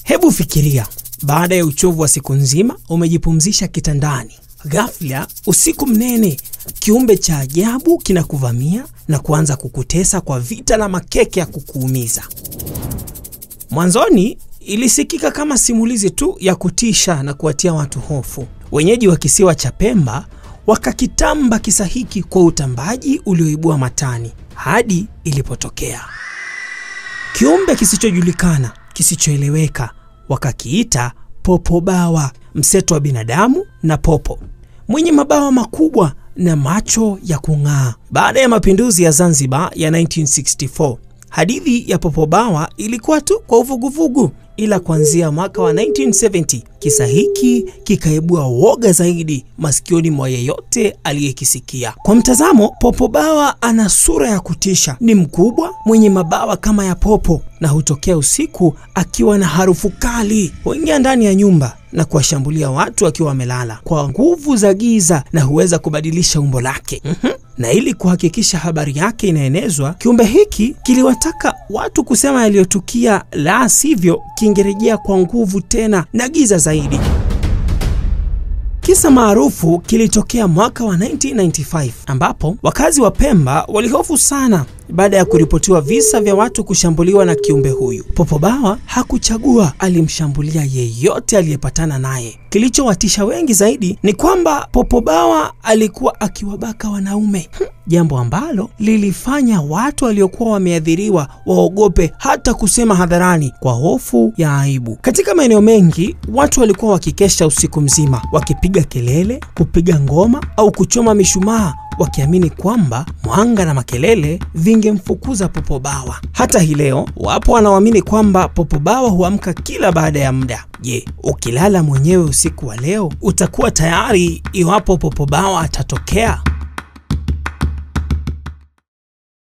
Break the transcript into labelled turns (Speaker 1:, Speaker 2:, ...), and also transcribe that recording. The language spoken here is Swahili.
Speaker 1: Hebu fikiria, baada ya uchovu wa siku nzima umejipumzisha kitandani. Ghafla usiku mnene, kiumbe cha ajabu kinakuvamia na kuanza kukutesa kwa vita na makeke ya kukuumiza. Mwanzoni ilisikika kama simulizi tu ya kutisha na kuwatia watu hofu. Wenyeji wa kisiwa cha Pemba wakakitamba kisa hiki kwa utambaji ulioibua matani hadi ilipotokea. Kiumbe kisichojulikana, kisichoeleweka, wakakiita popo bawa, mseto wa binadamu na popo, mwenye mabawa makubwa na macho ya kung'aa. Baada ya mapinduzi ya Zanzibar ya 1964, hadithi ya popo bawa ilikuwa tu kwa uvuguvugu, ila kuanzia mwaka wa 1970 kisa hiki kikaibua woga zaidi masikioni mwa yeyote aliyekisikia. Kwa mtazamo, popo bawa ana sura ya kutisha. Ni mkubwa, mwenye mabawa kama ya popo na hutokea usiku akiwa na harufu kali. Huingia ndani ya nyumba na kuwashambulia watu akiwa wamelala kwa nguvu za giza, na huweza kubadilisha umbo lake. Na ili kuhakikisha habari yake inaenezwa, kiumbe hiki kiliwataka watu kusema yaliyotukia, la sivyo kingerejea kwa nguvu tena na giza zaidi. Kisa maarufu kilitokea mwaka wa 1995 ambapo wakazi wa Pemba walihofu sana baada ya kuripotiwa visa vya watu kushambuliwa na kiumbe huyu. Popo bawa hakuchagua, alimshambulia yeyote aliyepatana naye. Kilichowatisha wengi zaidi ni kwamba popo bawa alikuwa akiwabaka wanaume, jambo ambalo lilifanya watu waliokuwa wameathiriwa waogope hata kusema hadharani kwa hofu ya aibu. Katika maeneo mengi watu walikuwa wakikesha usiku mzima wakipiga kelele, kupiga ngoma au kuchoma mishumaa, wakiamini kwamba mwanga na makelele vingemfukuza popo bawa. Hata hii leo wapo wanaoamini kwamba popo bawa huamka kila baada ya muda. Je, ukilala mwenyewe usiku wa leo utakuwa tayari iwapo popo bawa atatokea?